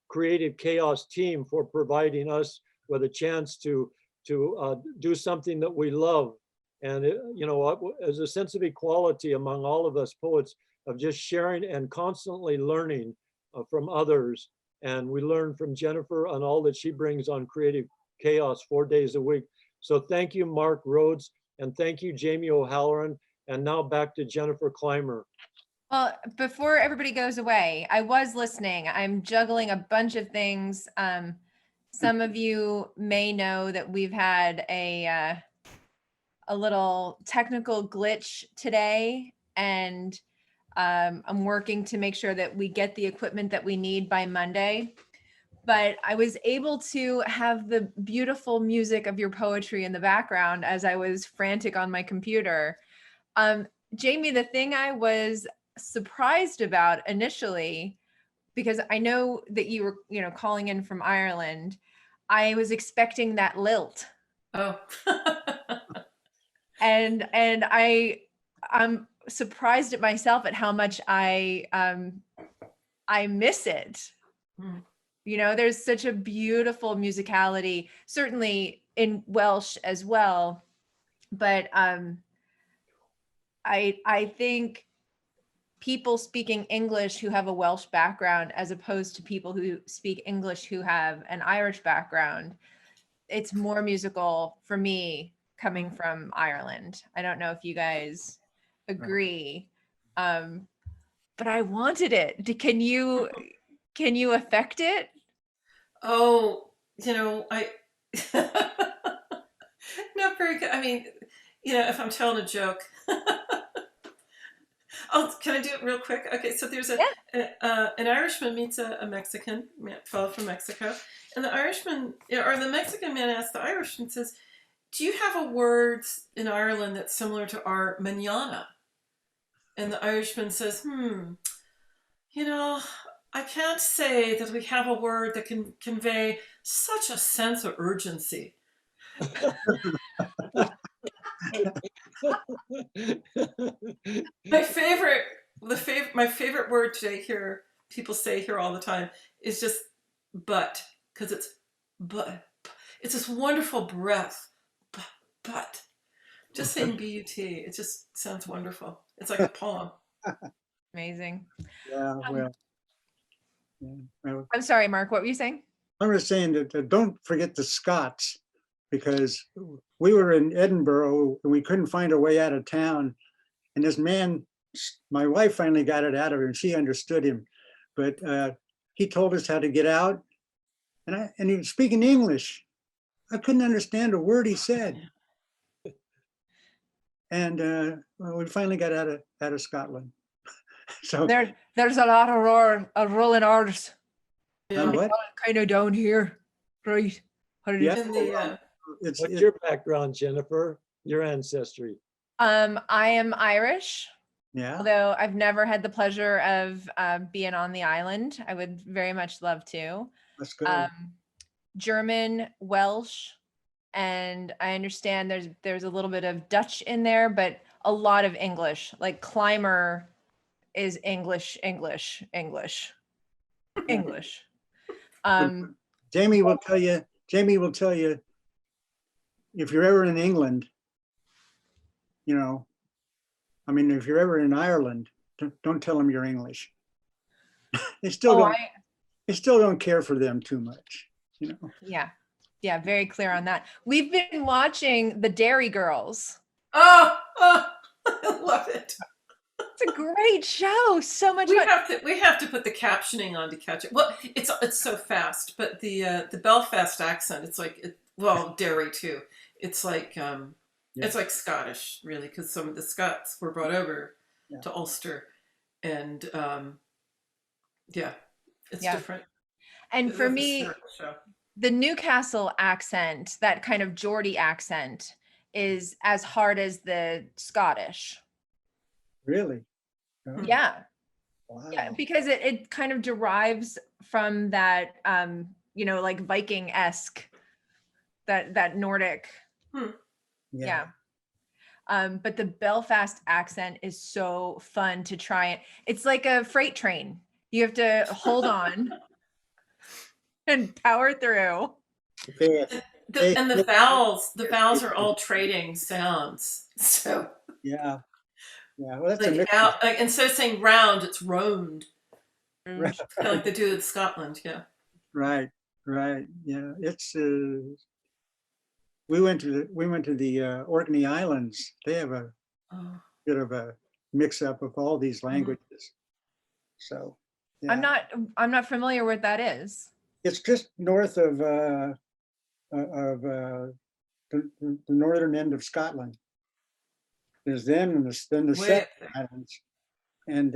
Speaker 1: Creative Chaos team for providing us with a chance to do something that we love. And, you know, as a sense of equality among all of us poets of just sharing and constantly learning from others. And we learn from Jennifer on all that she brings on Creative Chaos 4 days a week. So thank you, Mark Rhodes, and thank you, Jamie O'Halloran. And now back to Jennifer Clymer.
Speaker 4: Well, before everybody goes away, I was listening. I'm juggling a bunch of things. Some of you may know that we've had a little technical glitch today, and I'm working to make sure that we get the equipment that we need by Monday. But I was able to have the beautiful music of your poetry in the background as I was frantic on my computer. Jamie, the thing I was surprised about initially, because I know that you were, you know, calling in from Ireland, I was expecting that lilt.
Speaker 2: Oh.
Speaker 4: and I'm surprised at myself at how much I miss it.
Speaker 2: Hmm.
Speaker 4: You know, there's such a beautiful musicality, certainly in Welsh as well. But I think people speaking English who have a Welsh background, as opposed to people who speak English who have an Irish background, it's more musical for me coming from Ireland. I don't know if you guys agree, but I wanted it. Can you affect it?
Speaker 2: Oh, you know, not very good. I mean, you know, if I'm telling a joke. Oh, can I do it real quick? Okay, so there's an Irishman meets a Mexican fellow from Mexico, and the Irishman, or the Mexican man asks the Irishman, says, "Do you have a word in Ireland that's similar to our manana?" And the Irishman says, you know, I can't say that we have a word that can convey such a sense of urgency. My favorite word today here, people say here all the time, is just but, because it's but. It's this wonderful breath, but. Just saying B-U-T, it just sounds wonderful. It's like a poem.
Speaker 4: Amazing.
Speaker 3: Yeah, well,
Speaker 4: I'm sorry, Mark, what were you saying?
Speaker 3: I was saying that don't forget the Scots, because we were in Edinburgh and we couldn't find a way out of town. And this man my wife finally got it out of him. She understood him, but he told us how to get out, and he was speaking English. I couldn't understand a word he said. And well, we finally got out of Scotland. So
Speaker 4: There's a lot of rolling R's.
Speaker 2: Yeah.
Speaker 3: what?
Speaker 4: Kind of down here, right? How did
Speaker 3: Yeah.
Speaker 2: In the,
Speaker 3: It's
Speaker 1: What's your background, Jennifer? Your ancestry?
Speaker 4: I am Irish,
Speaker 3: yeah.
Speaker 4: although I've never had the pleasure of being on the island. I would very much love to.
Speaker 3: Let's go.
Speaker 4: German, Welsh, and I understand there's a little bit of Dutch in there, but a lot of English. Like Clymer is English.
Speaker 3: Jamie will tell you. If you're ever in England, you know, I mean, if you're ever in Ireland, don't tell them you're English. They still don't care for them too much, you know.
Speaker 4: Yeah, very clear on that. We've been watching The Dairy Girls.
Speaker 2: oh, I love it.
Speaker 4: It's a great show. So much
Speaker 2: We
Speaker 4: fun.
Speaker 2: have to put the captioning on to catch it. Well, it's so fast, but the Belfast accent, it's like Derry too. It's like it's like Scottish really, because some of the Scots were brought over to Ulster, and it's different.
Speaker 4: And for me, the Newcastle accent, that kind of Geordie accent, is as hard as the Scottish.
Speaker 3: Really? Oh,
Speaker 4: Yeah.
Speaker 3: wow.
Speaker 4: Yeah, because it kind of derives from that, like Viking-esque, that Nordic. Yeah. But the Belfast accent is so fun to try it. It's like a freight train. You have to hold on and power through.
Speaker 2: And the vowels are all trading sounds. So
Speaker 3: Yeah. Well, that's a mix.
Speaker 2: instead of saying round, it's roamed.
Speaker 3: Right.
Speaker 2: Kind of like they do in Scotland. Yeah.
Speaker 3: Right. Yeah, it's. We went to the Orkney Islands. They have a bit of a mix-up of all these languages. So. Yeah.
Speaker 4: I'm not familiar with that is.
Speaker 3: It's just north of the northern end of Scotland. There's them and then the Seven Islands. And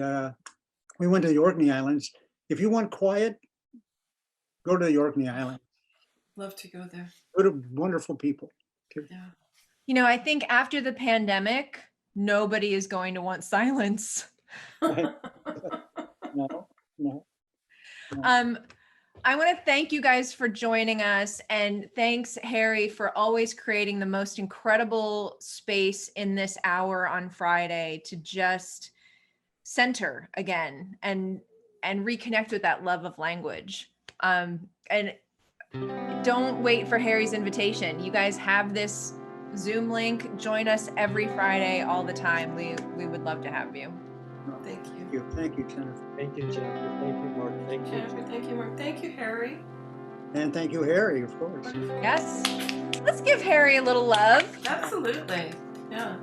Speaker 3: we went to the Orkney Islands. If you want quiet, go to the Orkney Islands.
Speaker 2: Love to go there.
Speaker 3: What a wonderful people.
Speaker 2: Yeah.
Speaker 4: I think after the pandemic, nobody is going to want silence.
Speaker 3: No.
Speaker 4: I want to thank you guys for joining us, and thanks Harry for always creating the most incredible space in this hour on Friday to just center again and reconnect with that love of language. And don't wait for Harry's invitation. You guys have this Zoom link. Join us every Friday all the time. We would love to have you.
Speaker 2: Thank you.
Speaker 3: Thank you, Jennifer.
Speaker 1: Thank you, Jennifer. Thank you, Mark. Thank you.
Speaker 2: Jennifer, thank you, Mark. Thank you, Harry.
Speaker 3: And thank you, Harry, of course.
Speaker 4: Yes. Let's give Harry a little love.
Speaker 2: Absolutely. Yeah.